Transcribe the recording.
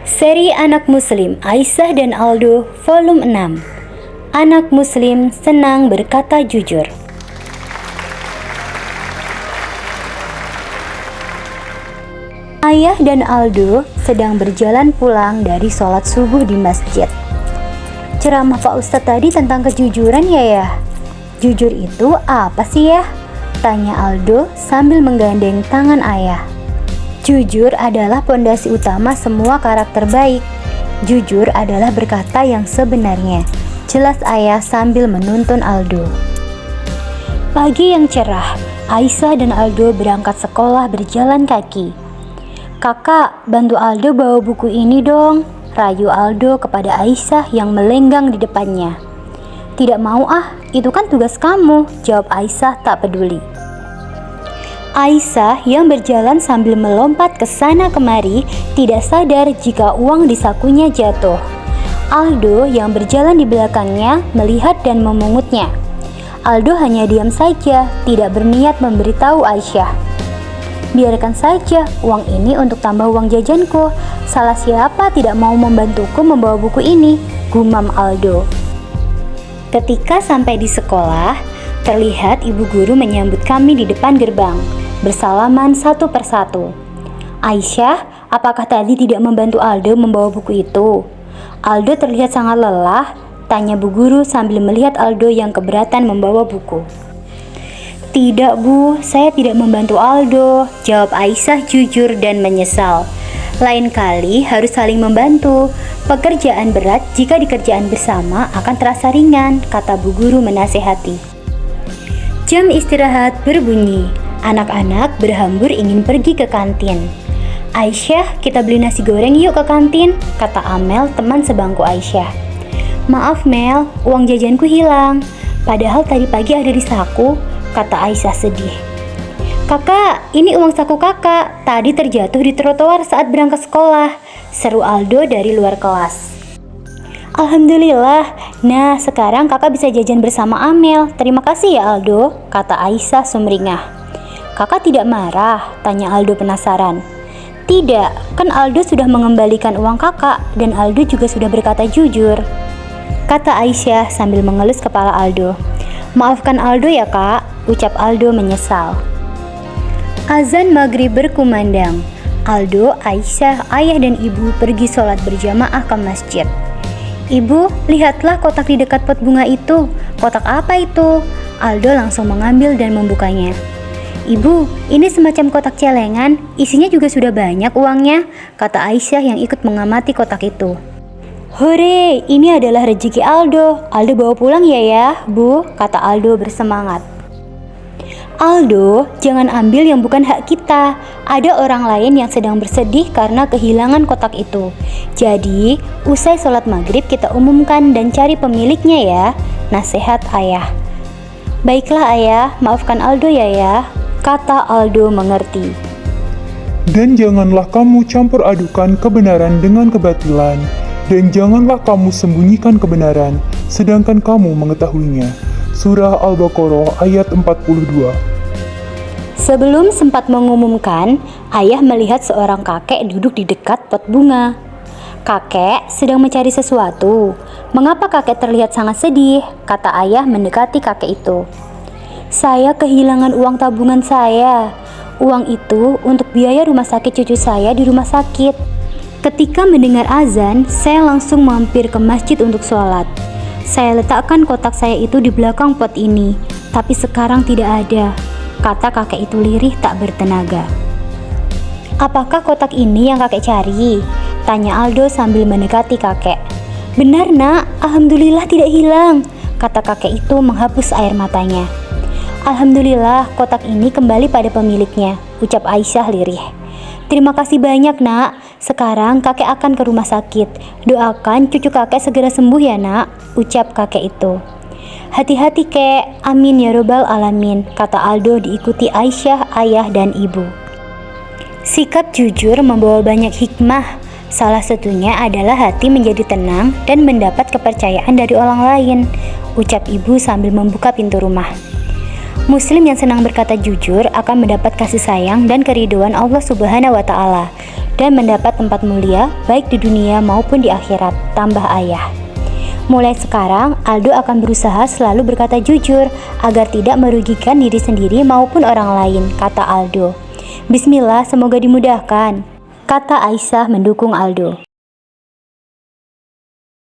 Seri Anak Muslim Aisyah dan Aldo Volume 6. Anak Muslim senang berkata jujur. Ayah dan Aldo sedang berjalan pulang dari sholat subuh di masjid. Ceramah Pak Ustadz tadi tentang kejujuran ya? Jujur itu apa sih ya? Tanya Aldo sambil menggandeng tangan ayah. Jujur adalah pondasi utama semua karakter baik. Jujur adalah berkata yang sebenarnya. Jelas ayah sambil menuntun Aldo. Pagi yang cerah, Aisyah dan Aldo berangkat sekolah berjalan kaki. "Kakak, bantu Aldo bawa buku ini dong," rayu Aldo kepada Aisyah yang melenggang di depannya. "Tidak mau ah, itu kan tugas kamu," jawab Aisyah tak peduli. Aisyah yang berjalan sambil melompat ke sana kemari tidak sadar jika uang di sakunya jatuh. Aldo yang berjalan di belakangnya melihat dan memungutnya. Aldo hanya diam saja, tidak berniat memberitahu Aisyah. "Biarkan saja, uang ini untuk tambah uang jajanku. Salah siapa tidak mau membantuku membawa buku ini," gumam Aldo. Ketika sampai di sekolah, terlihat ibu guru menyambut kami di depan gerbang. Bersalaman satu persatu. "Aisyah, apakah tadi tidak membantu Aldo membawa buku itu?" "Aldo terlihat sangat lelah," tanya bu guru sambil melihat Aldo yang keberatan membawa buku. "Tidak bu, saya tidak membantu Aldo," jawab Aisyah jujur dan menyesal. "Lain kali harus saling membantu. Pekerjaan berat jika dikerjaan bersama akan terasa ringan," kata bu guru menasehati. Jam istirahat berbunyi. Anak-anak berhambur ingin pergi ke kantin. "Aisyah, kita beli nasi goreng yuk ke kantin," kata Amel, teman sebangku Aisyah. "Maaf Mel, uang jajanku hilang. Padahal tadi pagi ada di saku," kata Aisyah sedih. "Kakak, ini uang saku kakak. Tadi terjatuh di trotoar saat berangkat sekolah," seru Aldo dari luar kelas. "Alhamdulillah, nah sekarang kakak bisa jajan bersama Amel. Terima kasih ya Aldo," kata Aisyah sumringah. "Kakak tidak marah?" tanya Aldo penasaran. "Tidak, kan Aldo sudah mengembalikan uang kakak dan Aldo juga sudah berkata jujur," kata Aisyah sambil mengelus kepala Aldo. "Maafkan Aldo ya kak," ucap Aldo menyesal. Azan maghrib berkumandang. Aldo, Aisyah, ayah dan ibu pergi sholat berjamaah ke masjid. "Ibu, lihatlah kotak di dekat pot bunga itu. Kotak apa itu?" Aldo langsung mengambil dan membukanya. "Ibu, ini semacam kotak celengan, isinya juga sudah banyak uangnya," kata Aisyah yang ikut mengamati kotak itu. "Hore, ini adalah rezeki Aldo. Aldo bawa pulang ya, Bu," kata Aldo bersemangat. "Aldo, jangan ambil yang bukan hak kita. Ada orang lain yang sedang bersedih karena kehilangan kotak itu. Jadi, usai sholat maghrib kita umumkan dan cari pemiliknya ya," nasihat ayah. "Baiklah ayah, maafkan Aldo ya," kata Aldo mengerti. "Dan janganlah kamu campur adukan kebenaran dengan kebatilan, dan janganlah kamu sembunyikan kebenaran, sedangkan kamu mengetahuinya." Surah Al-Baqarah ayat 42. Sebelum sempat mengumumkan, ayah melihat seorang kakek duduk di dekat pot bunga. Kakek sedang mencari sesuatu. "Mengapa kakek terlihat sangat sedih?" kata ayah mendekati kakek itu. "Saya kehilangan uang tabungan saya. Uang itu untuk biaya rumah sakit cucu saya di rumah sakit. Ketika mendengar azan, saya langsung mampir ke masjid untuk sholat. Saya letakkan kotak saya itu di belakang pot ini, tapi sekarang tidak ada," kata kakek itu lirih tak bertenaga. "Apakah kotak ini yang kakek cari?" tanya Aldo sambil mendekati kakek. "Benar nak, alhamdulillah tidak hilang," kata kakek itu menghapus air matanya. "Alhamdulillah, kotak ini kembali pada pemiliknya," ucap Aisyah lirih. "Terima kasih banyak nak. Sekarang kakek akan ke rumah sakit. Doakan cucu kakek segera sembuh ya nak," ucap kakek itu. "Hati-hati kek, amin ya robbal alamin," kata Aldo diikuti Aisyah, ayah dan ibu. Sikap jujur membawa banyak hikmah. Salah satunya adalah hati menjadi tenang dan mendapat kepercayaan dari orang lain, ucap ibu sambil membuka pintu rumah. Muslim yang senang berkata jujur akan mendapat kasih sayang dan keridhaan Allah Subhanahu wa Ta'ala, dan mendapat tempat mulia baik di dunia maupun di akhirat. Tambah ayah. Mulai sekarang, Aldo akan berusaha selalu berkata jujur agar tidak merugikan diri sendiri maupun orang lain, kata Aldo. Bismillah, semoga dimudahkan, kata Aisyah mendukung Aldo.